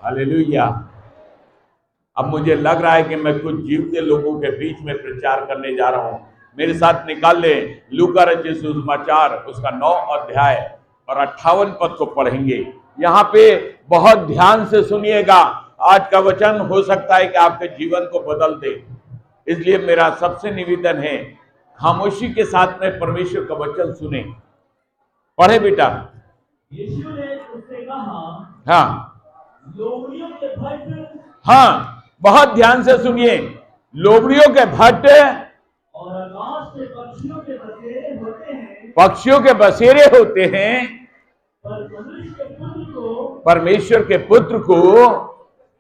Hallelujah. अब मुझे लग रहा है कि मैं कुछ जीवते लोगों के बीच में प्रचार करने जा रहा हूं। मेरे साथ निकाल ले लूका रचित सुसमाचार उसका 9 अध्याय और 58 पद को पढ़ेंगे। यहाँ पे बहुत ध्यान से सुनिएगा। आज का वचन हो सकता है कि आपके जीवन को बदल दे, इसलिए मेरा सबसे निवेदन है खामोशी के साथ में परमेश्वर का वचन सुने। पढ़े बेटा। यीशु ने उससे कहा, हाँ लोमड़ियों के भट्ट हाँ, बहुत ध्यान से सुनिए। लोमड़ियों के भट्ट और आकाश के पक्षियों के बसेरे होते हैं, पक्षियों के बसेरे होते हैं, पर मनुष्य के पुत्र को परमेश्वर के पुत्र को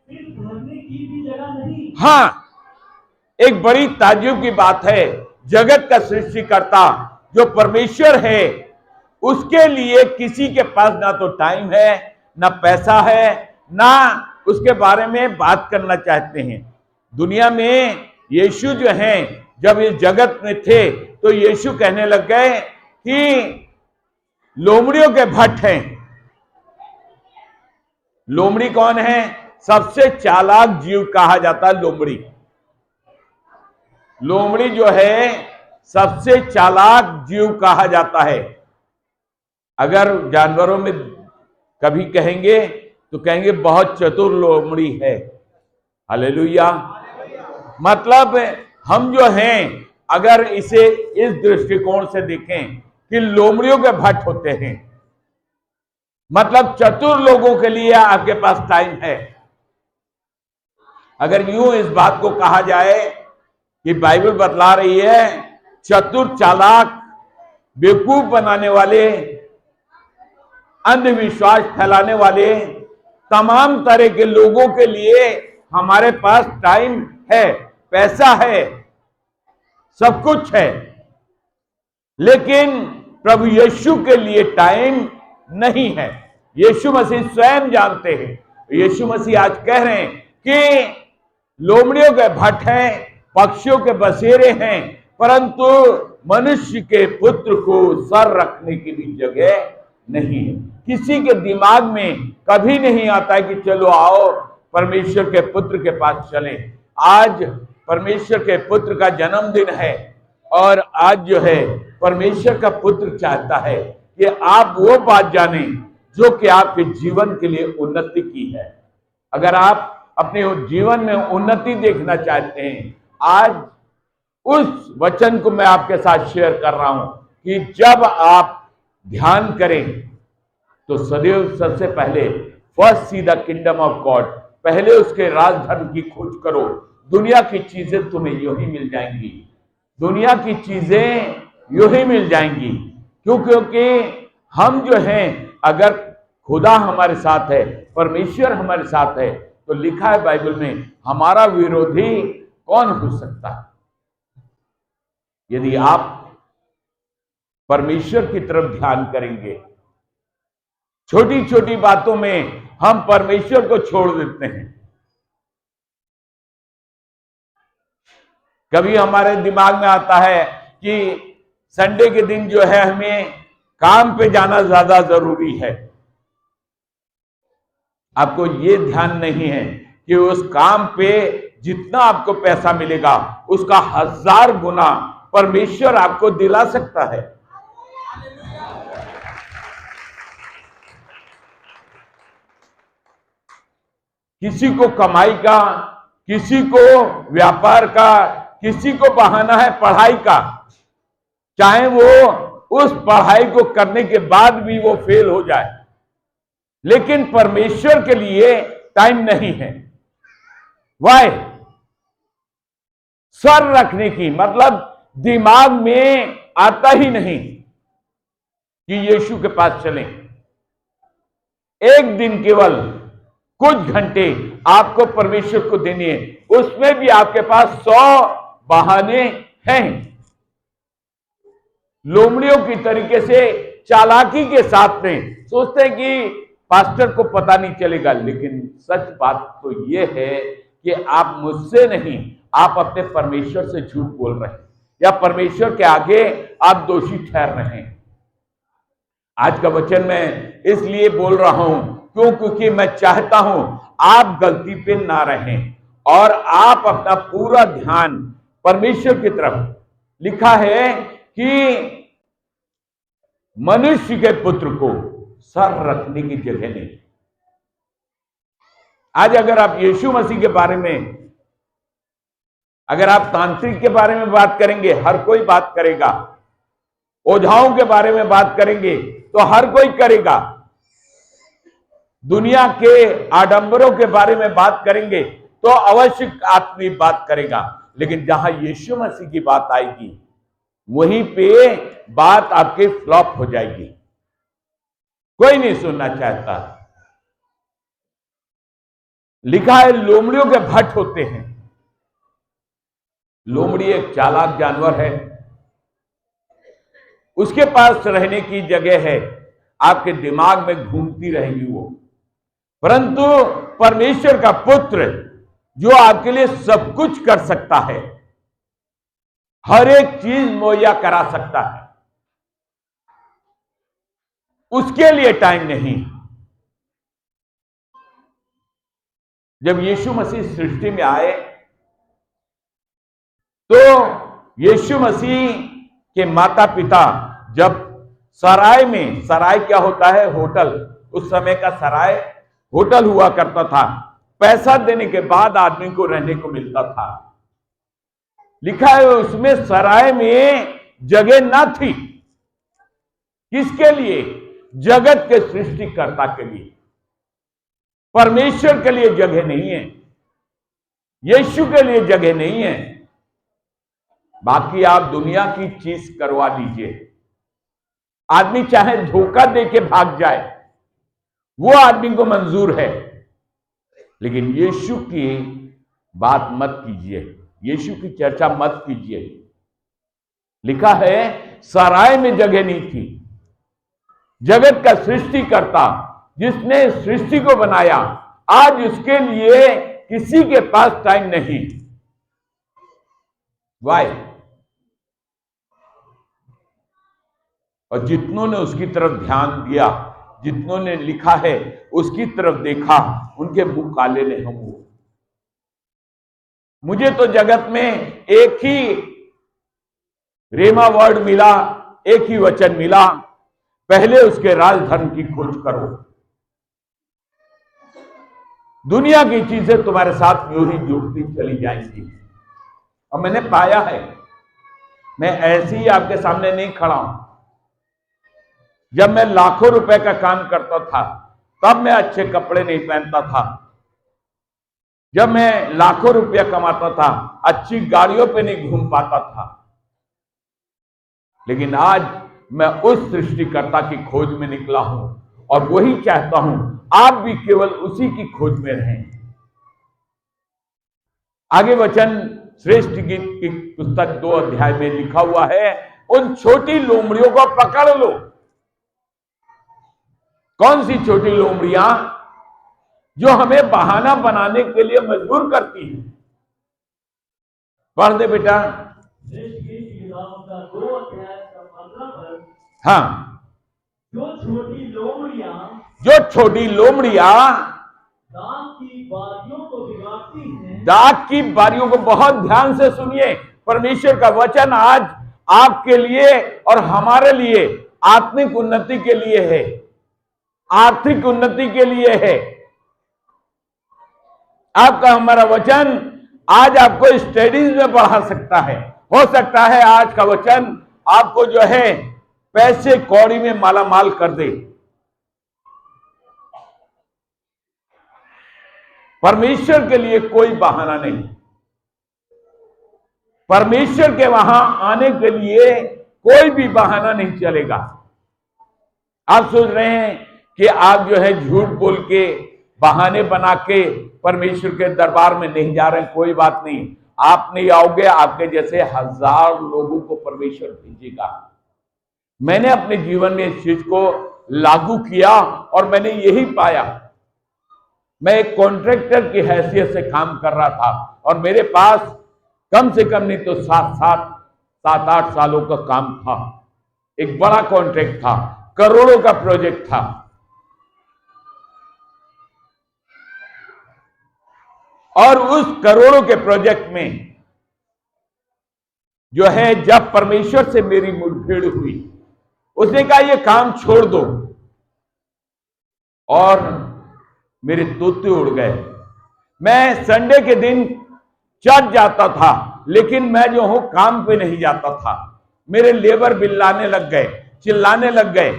सिर भरने की भी जगह नहीं। हाँ, एक बड़ी ताज्जुब की बात है। जगत का सृष्टिकर्ता जो परमेश्वर है, उसके लिए किसी के पास ना तो टाइम है, ना पैसा है, ना उसके बारे में बात करना चाहते हैं। दुनिया में यीशु जो हैं, जब इस जगत में थे तो यीशु कहने लग गए कि लोमड़ियों के भट्ट हैं। लोमड़ी कौन है? सबसे चालाक जीव कहा जाता है लोमड़ी। लोमड़ी जो है सबसे चालाक जीव कहा जाता है। अगर जानवरों में कभी कहेंगे तो कहेंगे बहुत चतुर लोमड़ी है। हालेलुया। मतलब हम जो हैं, अगर इसे इस दृष्टिकोण से देखें कि लोमड़ियों के भट्ट होते हैं, मतलब चतुर लोगों के लिए आपके पास टाइम है। अगर यूं इस बात को कहा जाए कि बाइबल बतला रही है, चतुर चालाक बेवकूफ बनाने वाले, अंधविश्वास फैलाने वाले तमाम तरह के लोगों के लिए हमारे पास टाइम है, पैसा है, सब कुछ है, लेकिन प्रभु यीशु के लिए टाइम नहीं है। यीशु मसीह स्वयं जानते हैं। यीशु मसीह आज कह रहे हैं कि लोमड़ियों के भट्ट हैं, पक्षियों के बसेरे हैं, परंतु मनुष्य के पुत्र को सर रखने की भी जगह नहीं है। किसी के दिमाग में कभी नहीं आता है कि चलो आओ परमेश्वर के पुत्र के पास चलें। आज परमेश्वर के पुत्र का जन्मदिन है और आज जो है परमेश्वर का पुत्र चाहता है कि आप वो बात जानें जो कि आपके जीवन के लिए उन्नति की है। अगर आप अपने जीवन में उन्नति देखना चाहते हैं, आज उस वचन को मैं आपके साथ शेयर कर रहा हूं कि जब आप ध्यान करें तो सदैव सबसे पहले first see the kingdom of God, पहले उसके राज धर्म की खोज करो। दुनिया की चीजें तुम्हें यूं ही मिल जाएंगी। दुनिया की चीजें यूं ही मिल जाएंगी। क्योंकि हम जो हैं, अगर खुदा हमारे साथ है, परमेश्वर हमारे साथ है, तो लिखा है बाइबल में, हमारा विरोधी कौन हो सकता है। यदि आप परमेश्वर की तरफ ध्यान करेंगे, छोटी छोटी बातों में हम परमेश्वर को छोड़ देते हैं। कभी हमारे दिमाग में आता है कि संडे के दिन जो है हमें काम पे जाना ज्यादा जरूरी है। आपको ये ध्यान नहीं है कि उस काम पे जितना आपको पैसा मिलेगा उसका 1000 गुना परमेश्वर आपको दिला सकता है। किसी को कमाई का, किसी को व्यापार का, किसी को बहाना है पढ़ाई का, चाहे वो उस पढ़ाई को करने के बाद भी वो फेल हो जाए, लेकिन परमेश्वर के लिए टाइम नहीं है। वाई? सर रखने की मतलब दिमाग में आता ही नहीं कि यीशु के पास चलें। एक दिन केवल कुछ घंटे आपको परमेश्वर को देने हैं, उसमें भी आपके पास 100 बहाने हैं। लोमड़ियों की तरीके से चालाकी के साथ में सोचते हैं कि पास्टर को पता नहीं चलेगा, लेकिन सच बात तो यह है कि आप मुझसे नहीं, आप अपने परमेश्वर से झूठ बोल रहे हैं या परमेश्वर के आगे आप दोषी ठहर रहे हैं। आज का वचन मैं इसलिए बोल रहा हूं क्यों? क्योंकि मैं चाहता हूं आप गलती पे ना रहें और आप अपना पूरा ध्यान परमेश्वर की तरफ। लिखा है कि मनुष्य के पुत्र को सर रखने की जगह नहीं। आज अगर आप यीशु मसीह के बारे में, अगर आप तांत्रिक के बारे में बात करेंगे, हर कोई बात करेगा। ओझाओं के बारे में बात करेंगे तो हर कोई करेगा। दुनिया के आडंबरों के बारे में बात करेंगे तो अवश्य आदमी बात करेगा। लेकिन जहां यीशु मसीह की बात आएगी वहीं पे बात आपके फ्लॉप हो जाएगी। कोई नहीं सुनना चाहता। लिखा है लोमड़ियों के भट्ट होते हैं। लोमड़ी एक चालाक जानवर है, उसके पास रहने की जगह है, आपके दिमाग में घूमती रहेगी वो। परंतु परमेश्वर का पुत्र जो आपके लिए सब कुछ कर सकता है, हर एक चीज मुहैया करा सकता है, उसके लिए टाइम नहीं। जब यीशु मसीह सृष्टि में आए तो यीशु मसीह के माता पिता जब सराय में, सराय क्या होता है? होटल। उस समय का सराय होटल हुआ करता था। पैसा देने के बाद आदमी को रहने को मिलता था। लिखा है उसमें सराय में जगह ना थी। किसके लिए? जगत के सृष्टिकर्ता के लिए। परमेश्वर के लिए जगह नहीं है, यीशु के लिए जगह नहीं है। बाकी आप दुनिया की चीज करवा दीजिए, आदमी चाहे धोखा दे के भाग जाए, वो आदमी को मंजूर है। लेकिन यीशु की बात मत कीजिए, यीशु की चर्चा मत कीजिए। लिखा है सराय में जगह नहीं थी। जगत का सृष्टिकर्ता जिसने सृष्टि को बनाया, आज उसके लिए किसी के पास टाइम नहीं। वाई? और जितनों ने उसकी तरफ ध्यान दिया, जितनों ने लिखा है उसकी तरफ देखा, उनके मुंह काले ने हम हुए। मुझे तो जगत में एक ही रेमा वर्ड मिला, एक ही वचन मिला, पहले उसके राज धर्म की खोज करो। दुनिया की चीजें तुम्हारे साथ यूं ही जुड़ती चली जाएंगी। और मैंने पाया है, मैं ऐसे ही आपके सामने नहीं खड़ा हूं। जब मैं लाखों रुपए का काम करता था तब मैं अच्छे कपड़े नहीं पहनता था। जब मैं लाखों रुपया कमाता था अच्छी गाड़ियों पे नहीं घूम पाता था। लेकिन आज मैं उस सृष्टिकर्ता की खोज में निकला हूं और वही चाहता हूं आप भी केवल उसी की खोज में रहें। आगे वचन श्रेष्ठ गीत की पुस्तक 2 अध्याय में लिखा हुआ है, उन छोटी लोमड़ियों को पकड़ लो। कौन सी छोटी लोमड़ियां? जो हमें बहाना बनाने के लिए मजबूर करती हैं। पढ़ दे बेटा। हाँ, जो छोटी लोमड़ियां दाख की बारियों को बिगाड़ती हैं। दाख की बारियों को बहुत ध्यान से सुनिए। परमेश्वर का वचन आज आपके लिए और हमारे लिए आत्मिक उन्नति के लिए है, आर्थिक उन्नति के लिए है। आपका हमारा वचन आज आपको स्टडीज में बढ़ा सकता है। हो सकता है आज का वचन आपको जो है पैसे कौड़ी में माला माल कर दे। परमेश्वर के लिए कोई बहाना नहीं। परमेश्वर के वहां आने के लिए कोई भी बहाना नहीं चलेगा। आप सोच रहे हैं कि आप जो है झूठ बोल के, बहाने बना के परमेश्वर के दरबार में नहीं जा रहे हैं, कोई बात नहीं। आप नहीं आओगे, आपके जैसे 1000 लोगों को परमेश्वर भेजेगा। मैंने अपने जीवन में इस चीज को लागू किया और मैंने यही पाया। मैं एक कॉन्ट्रैक्टर की हैसियत से काम कर रहा था और मेरे पास कम से कम नहीं तो 7-8 सालों का काम था। एक बड़ा कॉन्ट्रैक्ट था, करोड़ों का प्रोजेक्ट था। और उस करोड़ों के प्रोजेक्ट में जो है, जब परमेश्वर से मेरी मुठभेड़ हुई, उसने कहा ये काम छोड़ दो, और मेरे तोते उड़ गए। मैं संडे के दिन चर्च जाता था, लेकिन मैं जो हूं काम पे नहीं जाता था। मेरे लेबर बिल्लाने लग गए, चिल्लाने लग गए।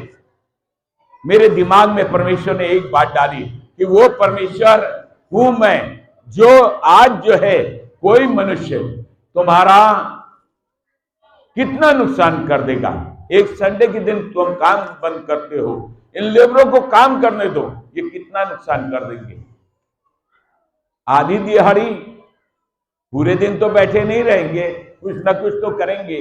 मेरे दिमाग में परमेश्वर ने एक बात डाली कि वो परमेश्वर हूं मैं, जो आज जो है कोई मनुष्य तुम्हारा कितना नुकसान कर देगा। एक संडे के दिन तुम काम बंद करते हो, इन लेबरों को काम करने दो, ये कितना नुकसान कर देंगे। आधी दिहाड़ी, पूरे दिन तो बैठे नहीं रहेंगे, कुछ ना कुछ तो करेंगे।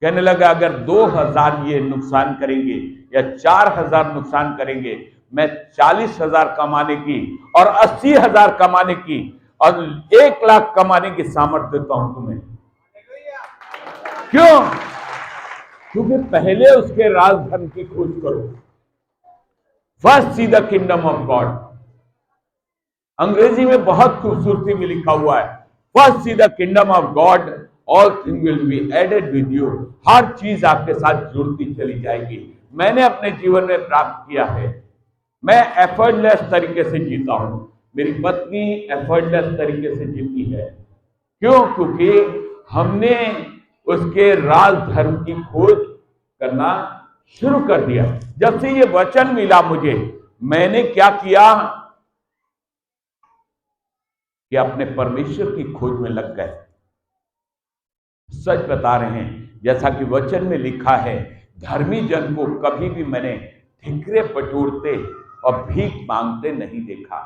कहने लगा अगर 2000 ये नुकसान करेंगे या 4000 नुकसान करेंगे, मैं 40,000 कमाने की और 80,000 कमाने की और 1 लाख कमाने की सामर्थ्य देता हूं तुम्हें। क्यों? क्योंकि पहले उसके राज धर्म की खोज करो। First see the kingdom of God. अंग्रेजी में बहुत खूबसूरती में लिखा हुआ है, first see the kingdom of God, all thing will be added with you. हर चीज आपके साथ जुड़ती चली जाएगी। मैंने अपने जीवन में प्राप्त किया है। मैं एफर्टलेस तरीके से जीता हूं, मेरी पत्नी एफर्टलेस तरीके से जीती है। क्यों? क्योंकि हमने उसके राज धर्म की खोज करना शुरू कर दिया। जब से ये वचन मिला मुझे, मैंने क्या किया कि अपने परमेश्वर की खोज में लग गए। सच बता रहे हैं, जैसा कि वचन में लिखा है, धर्मी जन को कभी भी मैंने ठिकरे बटोरते और भीख मांगते नहीं देखा।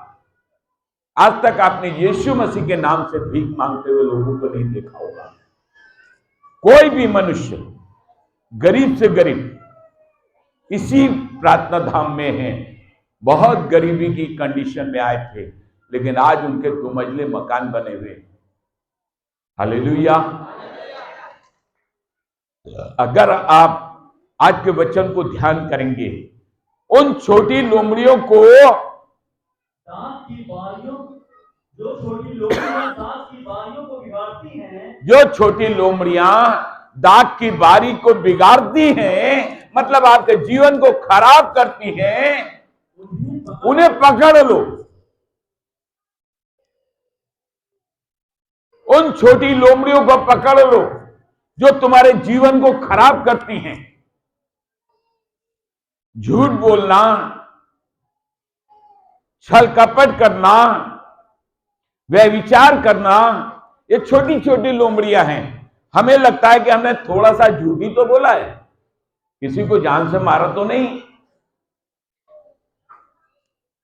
आज तक आपने यीशु मसीह के नाम से भीख मांगते हुए लोगों को नहीं देखा होगा। कोई भी मनुष्य गरीब से गरीब इसी प्रार्थना धाम में है, बहुत गरीबी की कंडीशन में आए थे, लेकिन आज उनके 2 मंजिले मकान बने हुए। हालेलुया। अगर आप आज के वचन को ध्यान करेंगे, उन छोटी लोमड़ियों को, दांत की बारियों, जो छोटी लोमड़ियां दांत की बारियों को बिगाड़ती हैं, जो छोटी लोमड़ियां दांत की बारी को बिगाड़ती हैं, मतलब आपके जीवन को खराब करती हैं, उन्हें पकड़ लो। उन छोटी लोमड़ियों को पकड़ लो जो तुम्हारे जीवन को खराब करती हैं। झूठ बोलना, छल कपट करना, व्यभिचार करना, ये छोटी छोटी लोमड़ियां हैं। हमें लगता है कि हमने थोड़ा सा झूठ ही तो बोला है, किसी को जान से मारा तो नहीं।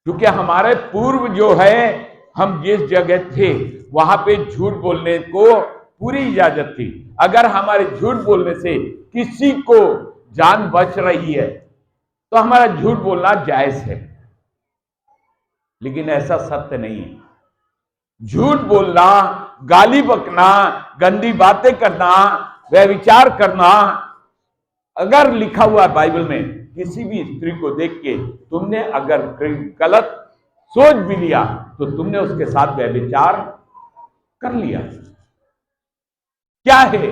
क्योंकि हमारे पूर्व जो है, हम जिस जगह थे वहां पे झूठ बोलने को पूरी इजाजत थी। अगर हमारे झूठ बोलने से किसी को जान बच रही है तो हमारा झूठ बोलना जायज है, लेकिन ऐसा सत्य नहीं है। झूठ बोलना, गाली बकना, गंदी बातें करना, व्यभिचार करना, अगर लिखा हुआ है बाइबल में, किसी भी स्त्री को देख के तुमने अगर गलत सोच भी लिया तो तुमने उसके साथ व्यभिचार कर लिया। क्या है?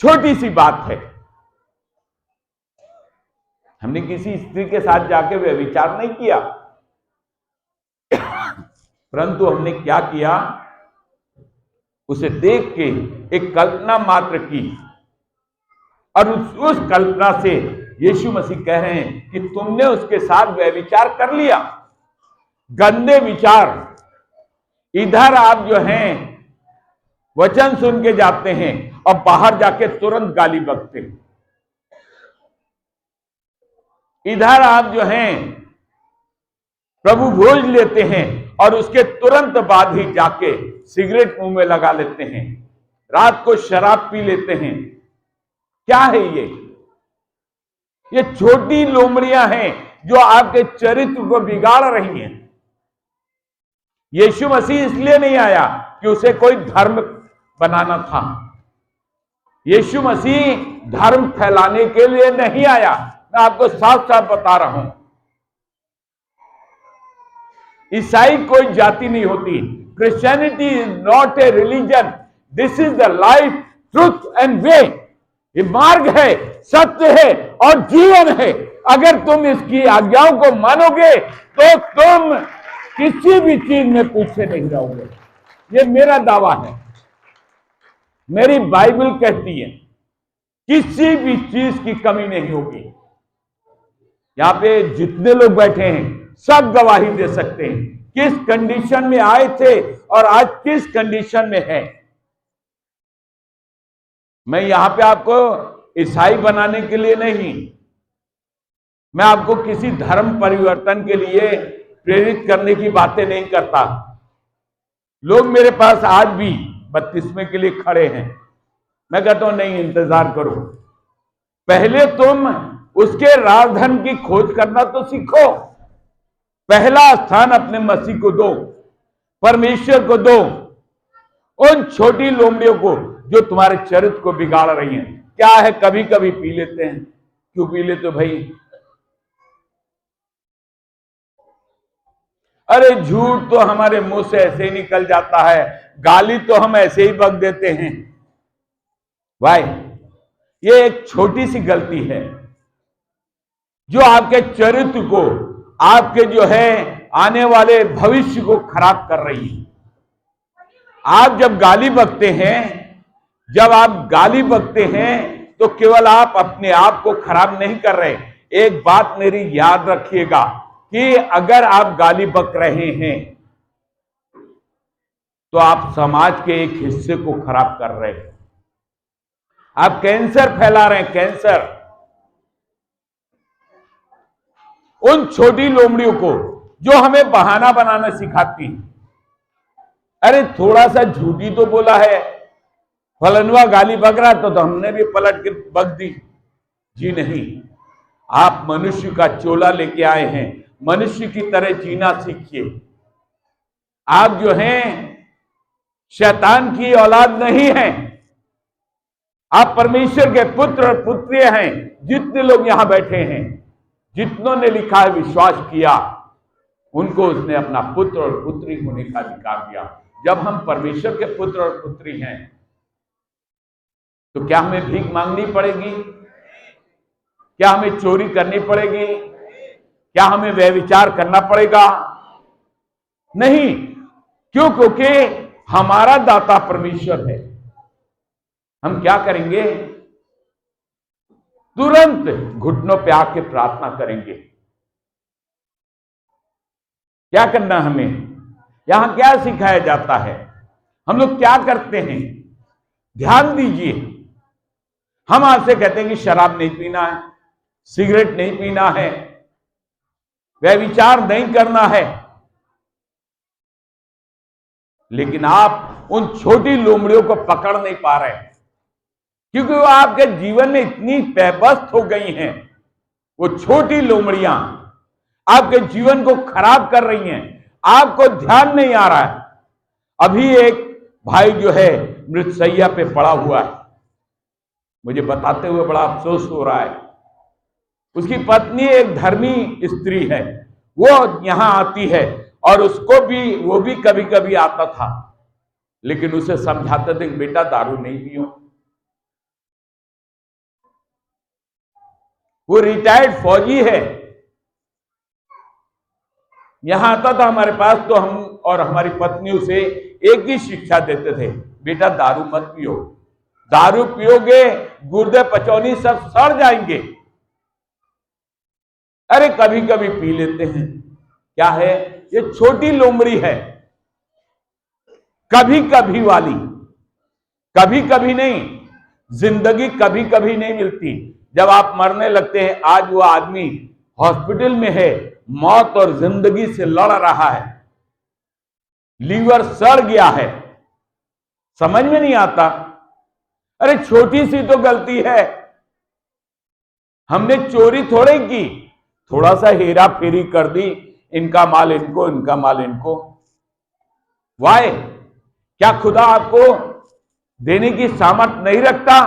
छोटी सी बात है। हमने किसी स्त्री के साथ जाके व्यभिचार नहीं किया, परंतु हमने क्या किया, उसे देख के एक कल्पना मात्र की, और उस कल्पना से यीशु मसीह कह रहे हैं कि तुमने उसके साथ व्यभिचार कर लिया। गंदे विचार। इधर आप जो हैं वचन सुन के जाते हैं और बाहर जाके तुरंत गाली बकते हैं। इधर आप जो हैं प्रभु भोज लेते हैं और उसके तुरंत बाद ही जाके सिगरेट मुंह में लगा लेते हैं, रात को शराब पी लेते हैं। क्या है ये छोटी लोमड़ियां हैं जो आपके चरित्र को बिगाड़ रही हैं। यीशु मसीह इसलिए नहीं आया कि उसे कोई धर्म बनाना था। यीशु मसीह धर्म फैलाने के लिए नहीं आया। मैं आपको साफ साफ बता रहा हूं, ईसाई कोई जाति नहीं होती। Christianity is not a religion, this is the life, truth and way. ये मार्ग है, सत्य है और जीवन है। अगर तुम इसकी आज्ञाओं को मानोगे तो तुम किसी भी चीज में पीछे नहीं रहोगे। ये मेरा दावा है, मेरी बाइबल कहती है किसी भी चीज की कमी नहीं होगी। यहां पे जितने लोग बैठे हैं सब गवाही दे सकते हैं किस कंडीशन में आए थे और आज किस कंडीशन में है। मैं यहां पे आपको ईसाई बनाने के लिए नहीं, मैं आपको किसी धर्म परिवर्तन के लिए प्रेरित करने की बातें नहीं करता। लोग मेरे पास आज भी बपतिस्मे के लिए खड़े हैं, मैं कहता हूं नहीं, इंतजार करो, पहले तुम उसके राजधन की खोज करना तो सीखो। पहला स्थान अपने मसीह को दो, परमेश्वर को दो। उन छोटी लोमड़ियों को जो तुम्हारे चरित्र को बिगाड़ रही हैं, क्या है कभी कभी पी लेते हैं। क्यों पी लेते हो भाई? अरे झूठ तो हमारे मुंह से ऐसे ही निकल जाता है, गाली तो हम ऐसे ही बक देते हैं। भाई ये एक छोटी सी गलती है जो आपके चरित्र को, आपके जो है आने वाले भविष्य को खराब कर रही है। आप जब गाली बकते हैं, जब आप गाली बकते हैं तो केवल आप अपने आप को खराब नहीं कर रहे। एक बात मेरी याद रखिएगा कि अगर आप गाली बक रहे हैं तो आप समाज के एक हिस्से को खराब कर रहे हैं। आप कैंसर फैला रहे हैं, कैंसर। उन छोटी लोमड़ियों को जो हमें बहाना बनाना सिखाती हैं, अरे थोड़ा सा झूठी तो बोला है, फलनवा गाली बक रहा तो हमने भी पलट के बक दी। जी नहीं, आप मनुष्य का चोला लेके आए हैं, मनुष्य की तरह जीना सीखिए। आप जो हैं शैतान की औलाद नहीं हैं, आप परमेश्वर के पुत्र और पुत्रियां हैं। जितने लोग यहां बैठे हैं, जितनों ने लिखा है विश्वास किया, उनको उसने अपना पुत्र और पुत्री होने का अधिकार दिया। जब हम परमेश्वर के पुत्र और पुत्री हैं तो क्या हमें भीख मांगनी पड़ेगी? क्या हमें चोरी करनी पड़ेगी? क्या हमें व्यभिचार करना पड़ेगा? नहीं। क्यों? क्योंकि हमारा दाता परमेश्वर है। हम क्या करेंगे? तुरंत घुटनों पे आके प्रार्थना करेंगे। क्या करना हमें? यहां क्या सिखाया जाता है? हम लोग क्या करते हैं? ध्यान दीजिए, हम आपसे कहते हैं कि शराब नहीं पीना है, सिगरेट नहीं पीना है, व्यभिचार नहीं करना है, लेकिन आप उन छोटी लोमड़ियों को पकड़ नहीं पा रहे क्योंकि वो आपके जीवन में इतनी व्यवस्थ हो गई हैं। वो छोटी लोमड़ियां आपके जीवन को खराब कर रही हैं, आपको ध्यान नहीं आ रहा है। अभी एक भाई जो है मृतशैया पे पड़ा हुआ है, मुझे बताते हुए बड़ा अफसोस हो रहा है। उसकी पत्नी एक धर्मी स्त्री है, वो यहां आती है और उसको भी, वो भी कभी कभी आता था, लेकिन उसे समझाते थे बेटा दारू नहीं पियो। वो रिटायर्ड फौजी है, यहां आता था हमारे पास, तो हम और हमारी पत्नी उसे एक ही शिक्षा देते थे, बेटा दारू मत पियो, दारू पियोगे गुर्दे पचौनी सब सड़ जाएंगे। अरे कभी कभी पी लेते हैं, क्या है? ये छोटी लोमड़ी है, कभी कभी वाली, कभी कभी नहीं। जिंदगी कभी कभी नहीं मिलती। जब आप मरने लगते हैं, आज वो आदमी हॉस्पिटल में है, मौत और जिंदगी से लड़ रहा है, लीवर सड़ गया है, समझ में नहीं आता। अरे छोटी सी तो गलती है, हमने चोरी थोड़े की, थोड़ा सा हेरा फेरी कर दी, इनका माल इनको, इनका माल इनको। वाय, क्या खुदा आपको देने की सामर्थ नहीं रखता?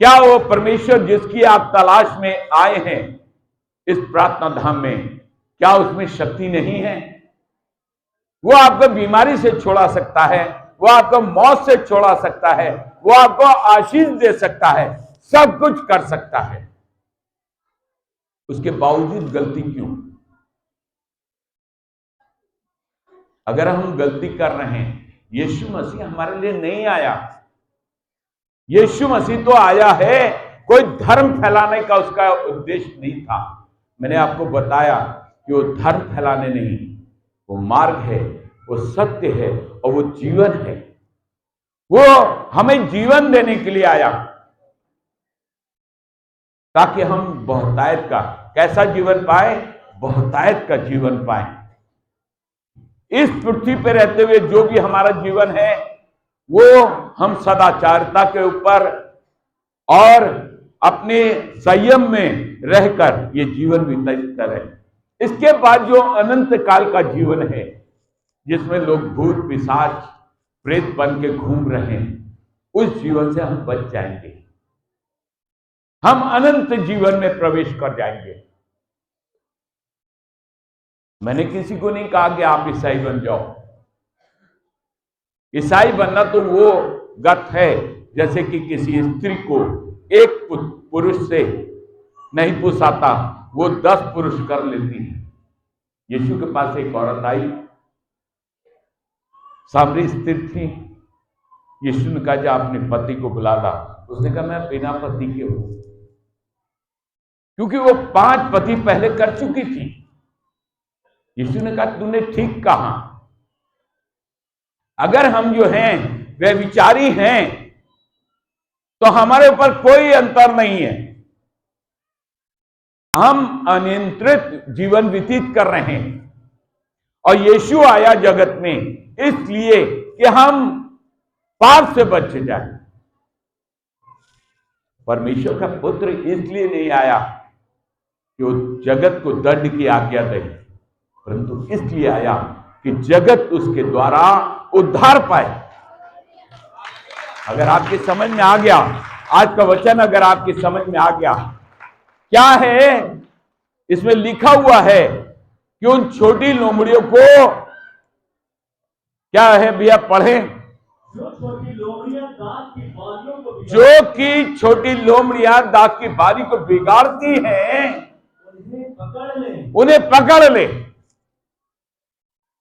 क्या वो परमेश्वर जिसकी आप तलाश में आए हैं इस प्रार्थना धाम में, क्या उसमें शक्ति नहीं है? वो आपको बीमारी से छुड़ा सकता है, वो आपको मौत से छुड़ा सकता है, वो आपको आशीष दे सकता है, सब कुछ कर सकता है। उसके बावजूद गलती क्यों? अगर हम गलती कर रहे हैं, यीशु मसीह हमारे लिए नहीं आया। यीशु मसीह तो आया है, कोई धर्म फैलाने का उसका उद्देश्य नहीं था। मैंने आपको बताया कि वो धर्म फैलाने नहीं, वो मार्ग है, वो सत्य है और वो जीवन है। वो हमें जीवन देने के लिए आया ताकि हम बहुतायत का कैसा जीवन पाए? बहुतायत का जीवन पाए। इस पृथ्वी पर रहते हुए जो भी हमारा जीवन है, वो हम सदाचारता के ऊपर और अपने संयम में रहकर ये जीवन व्यतीत करें। इसके बाद जो अनंत काल का जीवन है, जिसमें लोग भूत पिशाच प्रेत बन के घूम रहे हैं, उस जीवन से हम बच जाएंगे। हम अनंत जीवन में प्रवेश कर जाएंगे। मैंने किसी को नहीं कहा कि आप ईसाई बन जाओ। ईसाई बनना तो वो गत है जैसे कि किसी स्त्री को एक पुरुष से नहीं पुसाता, वो 10 पुरुष कर लेती है। यीशु के पास एक औरत आई, सामरी स्त्री थी। यीशु ने कहा जा अपने पति को बुला ला। उसने कहा मैं बिना पति के हूं, क्योंकि वो 5 पति पहले कर चुकी थी। यीशु ने कहा तूने ठीक कहा। अगर हम जो हैं वे विचारी हैं तो हमारे ऊपर कोई अंतर नहीं है। हम अनियंत्रित जीवन व्यतीत कर रहे हैं और यीशु आया जगत में इसलिए कि हम पाप से बच जाए। परमेश्वर का पुत्र इसलिए नहीं आया कि वो जगत को दंड की आज्ञा दे, परंतु इसलिए आया कि जगत उसके द्वारा उद्धार पाए। अगर आपकी समझ में आ गया, आज का वचन अगर आपकी समझ में आ गया, क्या है इसमें लिखा हुआ है कि उन छोटी लोमड़ियों को क्या है भैया पढ़े? जो छोटी लोमड़ियां दाख की बालियों को जो कि छोटी लोमड़ियां दाख की बारी को बिगाड़ती हैं, उन्हें पकड़ ले। उन्हें पकड़ ले।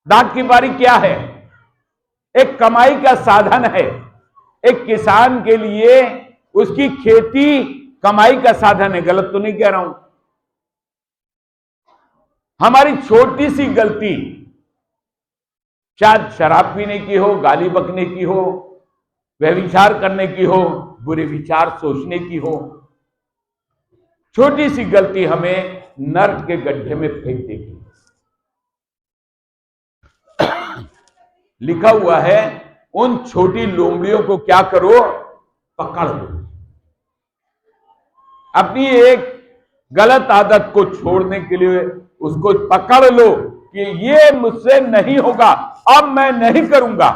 दाख की बारी क्या है? एक कमाई का साधन है। एक किसान के लिए उसकी खेती कमाई का साधन है। गलत तो नहीं कह रहा हूं। हमारी छोटी सी गलती, शायद शराब पीने की हो, गाली बकने की हो, व्यभिचार करने की हो, बुरे विचार सोचने की हो, छोटी सी गलती हमें नर्क के गड्ढे में फेंक देगी। लिखा हुआ है उन छोटी लोमड़ियों को क्या करो? पकड़ लो। अपनी एक गलत आदत को छोड़ने के लिए उसको पकड़ लो कि ये मुझसे नहीं होगा, अब मैं नहीं करूंगा।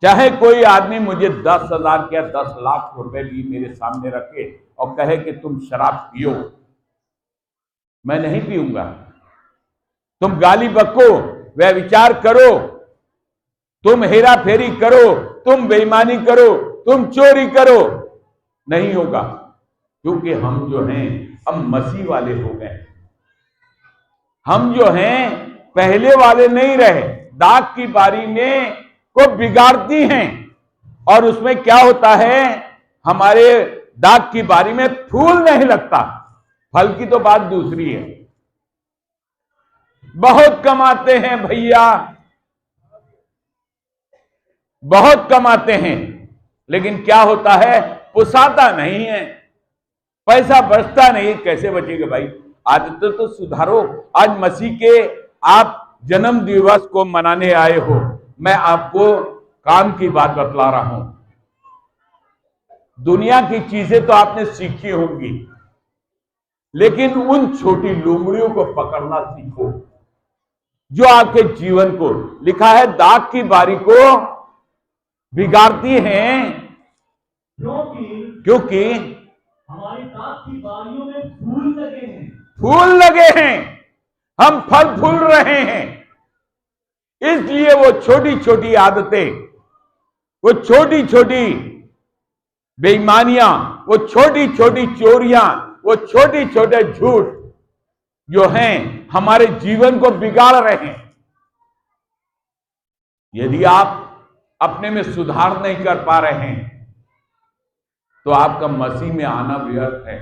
चाहे कोई आदमी मुझे 10,000 या 10 लाख रुपए भी मेरे सामने रखे और कहे कि तुम शराब पियो, मैं नहीं पीऊंगा। तुम गाली बको, व्यभिचार करो, तुम हेरा फेरी करो, तुम बेईमानी करो, तुम चोरी करो, नहीं होगा। क्योंकि हम जो हैं हम मसीह वाले हो गए। हम जो हैं पहले वाले नहीं रहे। दाख की बारी में को बिगाड़ती हैं और उसमें क्या होता है? हमारे दाख की बारी में फूल नहीं लगता। फल की तो बात दूसरी है। बहुत कमाते हैं भैया, बहुत कमाते हैं, लेकिन क्या होता है? पुसाता नहीं है, पैसा बचता नहीं। कैसे बचेगा भाई? आदतें तो सुधारो। आज मसीह के आप जन्म दिवस को मनाने आए हो, मैं आपको काम की बात बतला रहा हूं। दुनिया की चीजें तो आपने सीखी होंगी, लेकिन उन छोटी लोमड़ियों को पकड़ना सीखो जो आपके जीवन को, लिखा है दाख की बारी को बिगाड़ती हैं, क्योंकि क्योंकि हमारी दाख की बारियों में फूल लगे हैं। फूल लगे हैं, हम फल फूल रहे हैं। इसलिए वो छोटी छोटी आदतें, वो छोटी छोटी बेईमानियां, वो छोटी छोटी चोरियां, वो छोटी छोटे झूठ जो हैं हमारे जीवन को बिगाड़ रहे हैं। यदि आप अपने में सुधार नहीं कर पा रहे हैं तो आपका मसीह में आना व्यर्थ है।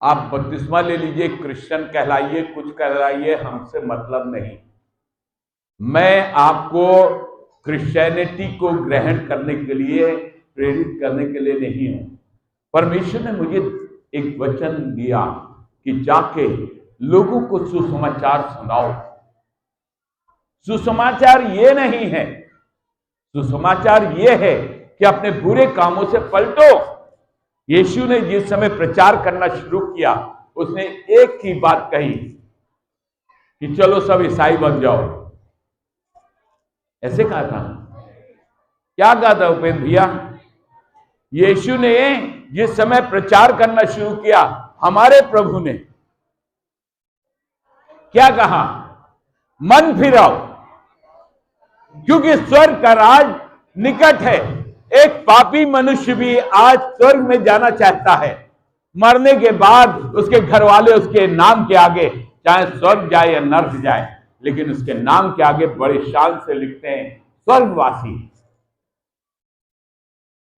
आप बपतिस्मा ले लीजिए, क्रिश्चियन कहलाइए, कुछ कहलाइए, हमसे मतलब नहीं। मैं आपको क्रिश्चियनिटी को ग्रहण करने के लिए प्रेरित करने के लिए नहीं हूं। परमेश्वर ने मुझे एक वचन दिया कि जाके लोगों को सुसमाचार सुनाओ। सुसमाचार ये नहीं है, सुसमाचार ये है कि अपने बुरे कामों से पलटो। यीशु ने जिस समय प्रचार करना शुरू किया, उसने एक ही बात कही कि चलो सब ईसाई बन जाओ। ऐसे कहा था। क्या कहा था उपेंद्र भैया? यीशु ने जिस समय प्रचार करना शुरू किया, हमारे प्रभु ने क्या कहा? मन फिराओ, क्योंकि स्वर्ग का राज निकट है। एक पापी मनुष्य भी आज स्वर्ग में जाना चाहता है। मरने के बाद उसके घर वाले उसके नाम के आगे, चाहे स्वर्ग जाए या नर्क जाए, लेकिन उसके नाम के आगे बड़े शान से लिखते हैं स्वर्गवासी।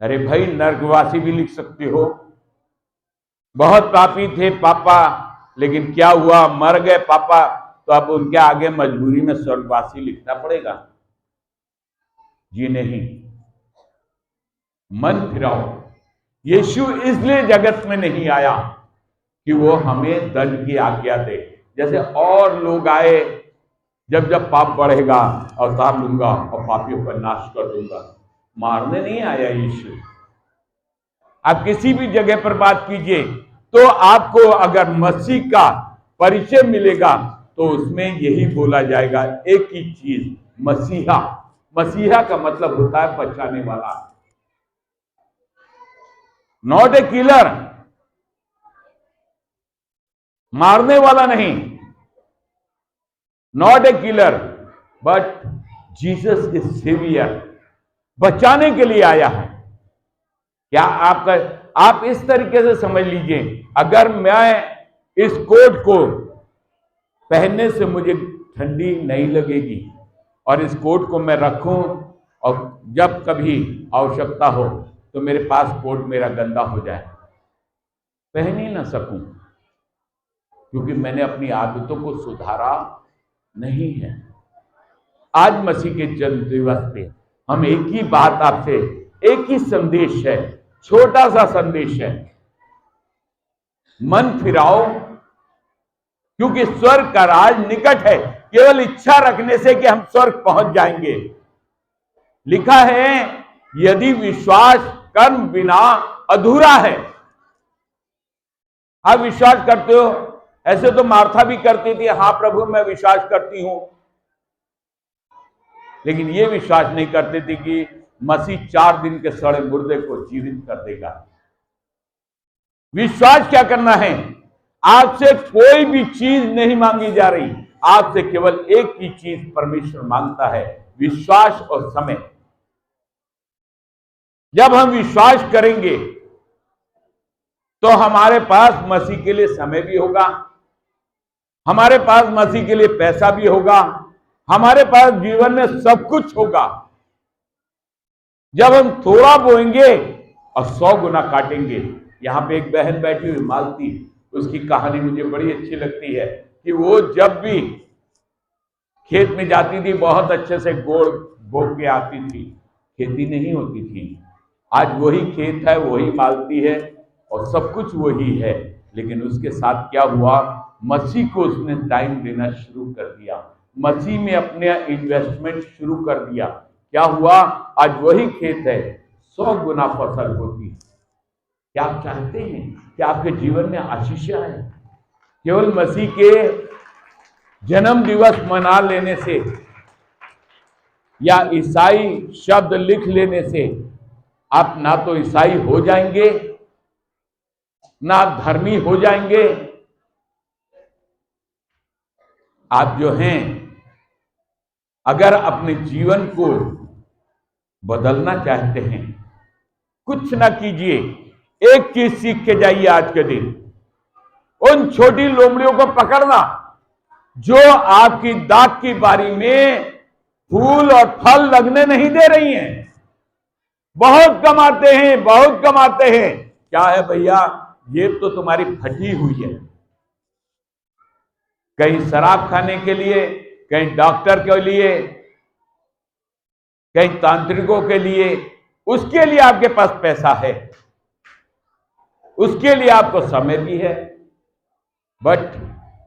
अरे भाई, नर्कवासी भी लिख सकते हो। बहुत पापी थे पापा, लेकिन क्या हुआ? मर गए पापा, तो अब उनके आगे मजबूरी में स्वर्गवासी लिखना पड़ेगा? जी नहीं। मन फिराओ। यीशु इसलिए जगत में नहीं आया कि वो हमें दंड की आज्ञा दे। जैसे और लोग आए, जब जब पाप बढ़ेगा अवतार लूंगा और पापियों का नाश कर दूंगा। मारने नहीं आया यीशु। आप किसी भी जगह पर बात कीजिए तो आपको अगर मसीह का परिचय मिलेगा तो उसमें यही बोला जाएगा, एक ही चीज, मसीहा। मसीहा का मतलब होता है बचाने वाला, नॉट ए किलर, मारने वाला नहीं, not a killer, but Jesus is saviour, बचाने के लिए आया है। क्या आप इस तरीके से समझ लीजिए, अगर मैं इस कोट को पहनने से मुझे ठंडी नहीं लगेगी और इस कोट को मैं रखूं और जब कभी आवश्यकता हो तो मेरे पास कोट मेरा गंदा हो जाए, पहन ही ना सकूं, क्योंकि मैंने अपनी आदतों को सुधारा नहीं है। आज मसीह के जन्म दिवस पे हम एक ही बात आपसे, एक ही संदेश है, छोटा सा संदेश है, मन फिराओ, क्योंकि स्वर्ग का राज निकट है। केवल इच्छा रखने से कि हम स्वर्ग पहुंच जाएंगे। लिखा है, यदि विश्वास कर्म बिना अधूरा है। आप विश्वास करते हो? ऐसे तो मार्था भी करती थी, हाँ प्रभु मैं विश्वास करती हूं, लेकिन ये विश्वास नहीं करते थे कि मसीह 4 दिन के सड़े मुर्दे को जीवित कर देगा। विश्वास क्या करना है? आपसे कोई भी चीज नहीं मांगी जा रही, आपसे केवल एक ही चीज परमेश्वर मांगता है, विश्वास और समय। जब हम विश्वास करेंगे तो हमारे पास मसीह के लिए समय भी होगा, हमारे पास मसीह के लिए पैसा भी होगा, हमारे पास जीवन में सब कुछ होगा। जब हम थोड़ा बोएंगे और 100 गुना काटेंगे। यहां पे एक बहन बैठी हुई मालती, उसकी कहानी मुझे बड़ी अच्छी लगती है कि वो जब भी खेत में जाती थी बहुत अच्छे से गोड़ बो के आती थी, खेती नहीं होती थी। आज वही खेत है, वही मालती है और सब कुछ वही है, लेकिन उसके साथ क्या हुआ? मसीह को उसने टाइम देना शुरू कर दिया, मसीह में अपने इन्वेस्टमेंट शुरू कर दिया। क्या हुआ? आज वही खेत है, 100 गुना फसल होती। क्या आप चाहते हैं कि आपके जीवन में आशीष आए? केवल मसीह के जन्म दिवस मना लेने से या ईसाई शब्द लिख लेने से आप ना तो ईसाई हो जाएंगे, ना धर्मी हो जाएंगे, आप जो हैं, अगर अपने जीवन को बदलना चाहते हैं, कुछ ना कीजिए, एक चीज सीख के जाइए आज के दिन। उन छोटी लोमड़ियों को पकड़ना जो आपकी दाग की बारी में फूल और फल लगने नहीं दे रही हैं। बहुत कमाते हैं, बहुत कमाते हैं। क्या है भैया, ये तो तुम्हारी फटी हुई है। कहीं शराब खाने के लिए, कहीं डॉक्टर के लिए, कहीं तांत्रिकों के लिए, उसके लिए आपके पास पैसा है, उसके लिए आपको समय भी है। बट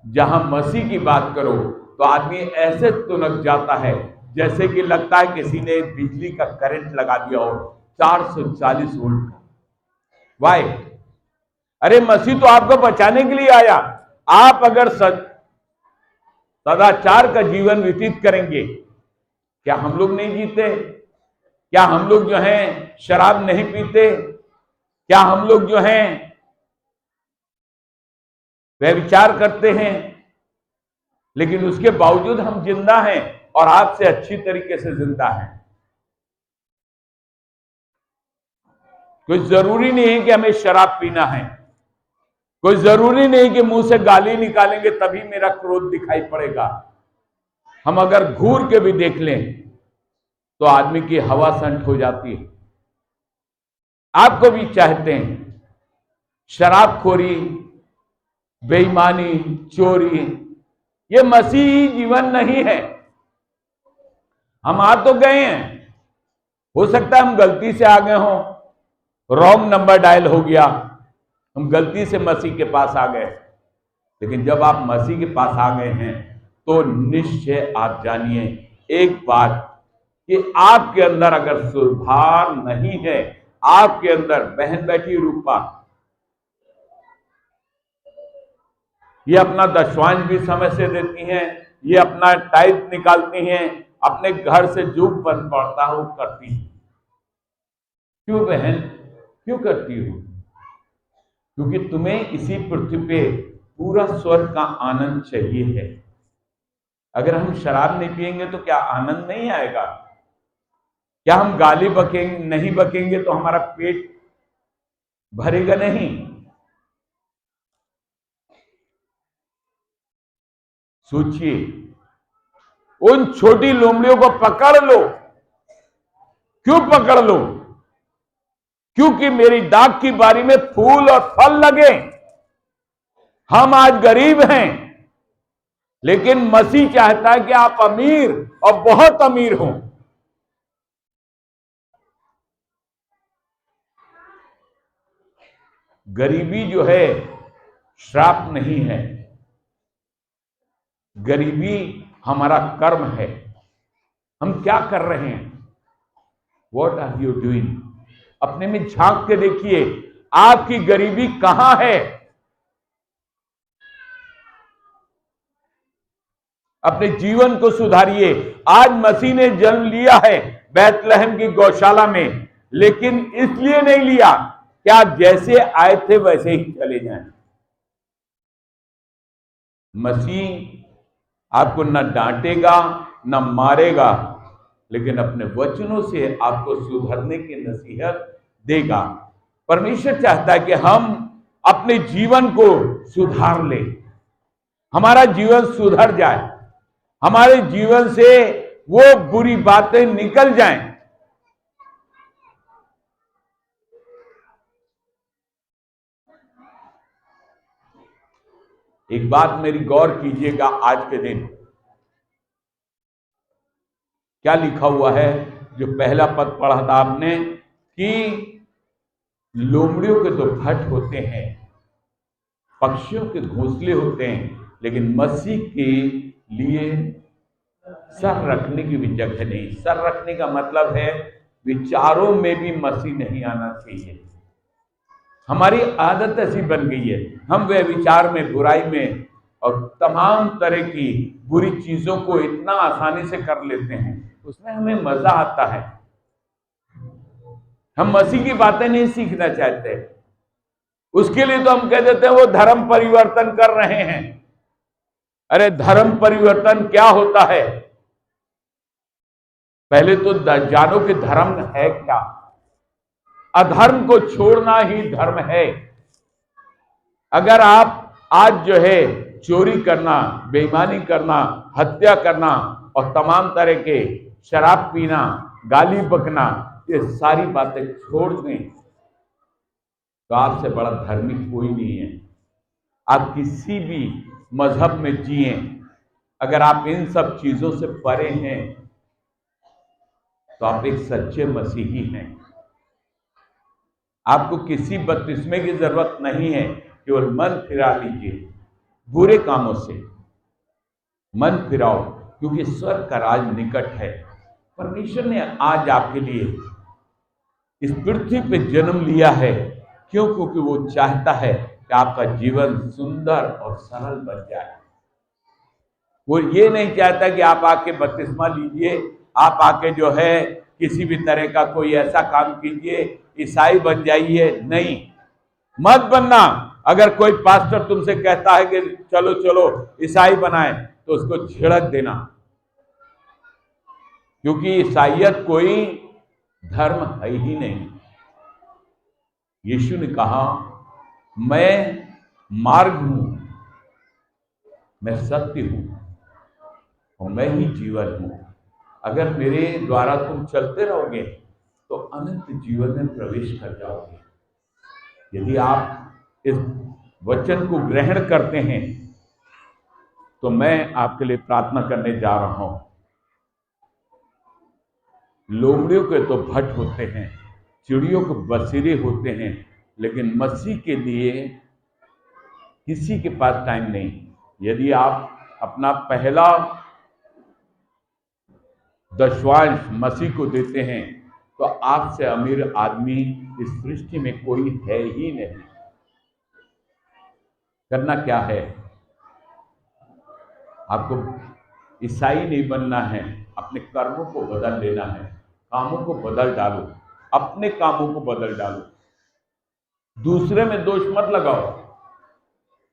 जहां मसीह की बात करो तो आदमी ऐसे तुनक जाता है जैसे कि लगता है किसी ने बिजली का करंट लगा दिया हो, 440 वोल्ट का। वाई? अरे मसीह तो आपको बचाने के लिए आया। आप अगर सदाचार का जीवन व्यतीत करेंगे, क्या हम लोग नहीं जीते? क्या हम लोग जो हैं शराब नहीं पीते? क्या हम लोग जो हैं व्यभिचार करते हैं? लेकिन उसके बावजूद हम जिंदा हैं और आपसे अच्छी तरीके से जिंदा हैं। कोई जरूरी नहीं है कि हमें शराब पीना है, कोई जरूरी नहीं कि मुंह से गाली निकालेंगे तभी मेरा क्रोध दिखाई पड़ेगा। हम अगर घूर के भी देख लें तो आदमी की हवा संट हो जाती है। आपको भी चाहते हैं शराबखोरी, बेईमानी, चोरी, ये मसीही जीवन नहीं है। हम आ तो गए हैं, हो सकता है हम गलती से आ गए हों, रॉन्ग नंबर डायल हो गया, हम गलती से मसीह के पास आ गए। लेकिन जब आप मसीह के पास आ गए हैं तो निश्चय आप जानिए एक बात कि आपके अंदर अगर सुधार नहीं है, आपके अंदर बहन बैठी रूपा, ये अपना दशवांश भी समय से देती हैं, ये अपना टाइप निकालती हैं, अपने घर से जो बन पड़ता है वो करती हैं। क्यों बहन, क्यों करती हो? क्योंकि तुम्हें इसी पृथ्वी पे पूरा स्वर्ग का आनंद चाहिए है। अगर हम शराब नहीं पिएंगे तो क्या आनंद नहीं आएगा? क्या हम गाली बकेंगे नहीं बकेंगे तो हमारा पेट भरेगा नहीं? सोचिए, उन छोटी लोमड़ियों को पकड़ लो। क्यों पकड़ लो? क्योंकि मेरी दाग की बारी में फूल और फल लगे। हम आज गरीब हैं, लेकिन मसीह चाहता है कि आप अमीर और बहुत अमीर हो। गरीबी जो है श्राप नहीं है, गरीबी हमारा कर्म है। हम क्या कर रहे हैं? What are you doing? अपने में झांक के देखिए, आपकी गरीबी कहां है? अपने जीवन को सुधारिए। आज मसीह ने जन्म लिया है बैतलहम की गौशाला में, लेकिन इसलिए नहीं लिया कि आप जैसे आए थे वैसे ही चले जाएं। मसीह आपको न डांटेगा न मारेगा, लेकिन अपने वचनों से आपको सुधरने की नसीहत देगा। परमेश्वर चाहता है कि हम अपने जीवन को सुधार लें, हमारा जीवन सुधर जाए, हमारे जीवन से वो बुरी बातें निकल जाएं। एक बात मेरी गौर कीजिएगा, आज के दिन क्या लिखा हुआ है? जो पहला पद पढ़ा था आपने कि लोमड़ियों के तो फट होते हैं, पक्षियों के घोंसले होते हैं, लेकिन मसीह के लिए सर रखने की भी जगह नहीं। सर रखने का मतलब है विचारों में भी मसीह नहीं आना चाहिए। हमारी आदत ऐसी बन गई है, हम वे विचार में, बुराई में और तमाम तरह की बुरी चीजों को इतना आसानी से कर लेते हैं, उसमें हमें मजा आता है। हम मसीह की बातें नहीं सीखना चाहते, उसके लिए तो हम कह देते हैं वो धर्म परिवर्तन कर रहे हैं। अरे धर्म परिवर्तन क्या होता है? पहले तो जानो कि धर्म है क्या। अधर्म को छोड़ना ही धर्म है। अगर आप आज जो है चोरी करना, बेईमानी करना, हत्या करना और तमाम तरह के शराब पीना, गाली बकना, ये सारी बातें छोड़ दें तो आपसे बड़ा धार्मिक कोई नहीं है। आप किसी भी मजहब में जिए, अगर आप इन सब चीजों से परे हैं तो आप एक सच्चे मसीही हैं। आपको किसी बपतिस्मे की जरूरत नहीं है, केवल मन फिरा लीजिए बुरे कामों से, मन फिराओ, क्योंकि स्वर्ग का राज निकट है। परमेश्वर ने आज आपके लिए इस पृथ्वी पे जन्म लिया है, क्यों? क्योंकि वो चाहता है कि आपका जीवन सुंदर और सरल बन जाए। वो ये नहीं चाहता कि आप आके बपतिस्मा लीजिए, आप आके जो है किसी भी तरह का कोई ऐसा काम कीजिए, ईसाई बन जाइए। नहीं, मत बनना। अगर कोई पास्टर तुमसे कहता है कि चलो चलो ईसाई बनाए, तो उसको झिड़क देना, क्योंकि ईसाइयत कोई धर्म है ही नहीं। यीशु ने कहा, मैं मार्ग हूं, मैं सत्य हूं और मैं ही जीवन हूं। अगर मेरे द्वारा तुम चलते रहोगे तो अनंत जीवन में प्रवेश कर जाओगे। यदि आप इस वचन को ग्रहण करते हैं तो मैं आपके लिए प्रार्थना करने जा रहा हूं। लोमड़ियों के तो भट्ट होते हैं, चिड़ियों के बसेरे होते हैं, लेकिन मसीह के लिए किसी के पास टाइम नहीं। यदि आप अपना पहला दशवांश मसीह को देते हैं तो आपसे अमीर आदमी इस सृष्टि में कोई है ही नहीं। करना क्या है? आपको ईसाई नहीं बनना है, अपने कर्मों को बदल लेना है, कामों को बदल डालो, अपने कामों को बदल डालो। दूसरे में दोष मत लगाओ,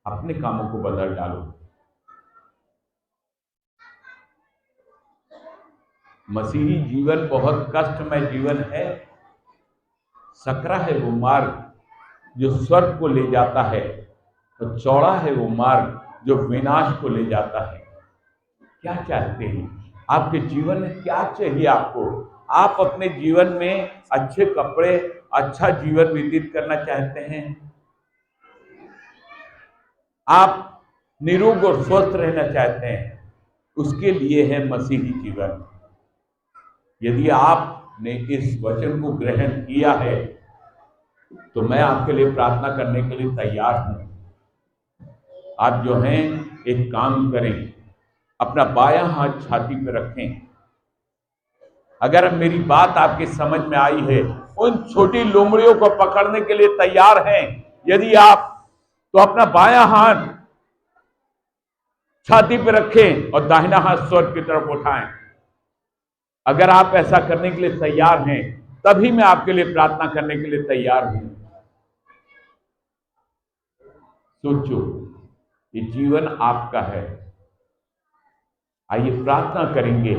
अपने कामों को बदल डालो। मसीही जीवन बहुत कष्टमय जीवन है। सकरा है वो मार्ग जो स्वर्ग को ले जाता है, तो चौड़ा है वो मार्ग जो विनाश को ले जाता है। क्या चाहते हैं? आपके जीवन में क्या चाहिए आपको? आप अपने जीवन में अच्छे कपड़े, अच्छा जीवन व्यतीत करना चाहते हैं? आप निरोग और स्वस्थ रहना चाहते हैं? उसके लिए है मसीही जीवन। यदि आपने इस वचन को ग्रहण किया है तो मैं आपके लिए प्रार्थना करने के लिए तैयार हूं। आप जो हैं एक काम करें, अपना बायां हाथ छाती पर रखें। अगर मेरी बात आपकी समझ में आई है, उन छोटी लोमड़ियों को पकड़ने के लिए तैयार हैं यदि आप, तो अपना बायां हाथ छाती पर रखें और दाहिना हाथ स्वर्ग की तरफ उठाएं। अगर आप ऐसा करने के लिए तैयार हैं, तभी मैं आपके लिए प्रार्थना करने के लिए तैयार हूं। सोचो, ये जीवन आपका है। आइए प्रार्थना करेंगे।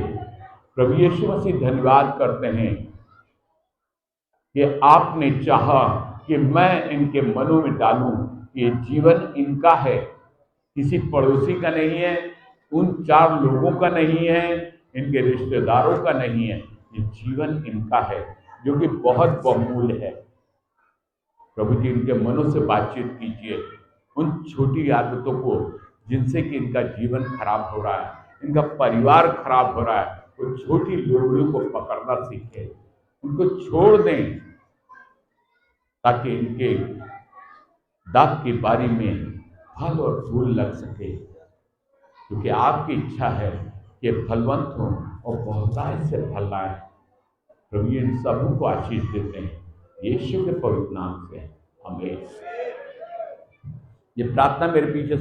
प्रभु यीशु मसीह, धन्यवाद करते हैं कि आपने चाहा कि मैं इनके मनों में डालूं। ये जीवन इनका है, किसी पड़ोसी का नहीं है, उन 4 लोगों का नहीं है, इनके रिश्तेदारों का नहीं है। ये जीवन इनका है जो कि बहुत बहुमूल्य है। प्रभु जी, इनके मनों से बातचीत कीजिए। उन छोटी आदतों को जिनसे कि इनका जीवन खराब हो रहा है, इनका परिवार खराब हो रहा है, वो छोटी लोमड़ियों को पकड़ना सीखे, उनको छोड़ दें, ताकि इनके दाग की बारी में फल और फूल लग सके। क्योंकि आपकी इच्छा है कि फलवंत हो और बहुतायत से फल लाए। प्रभु इन सबों को आशीष देते हैं यीशु के पवित्र नाम से, आमीन। ये प्रार्थना मेरे पीछे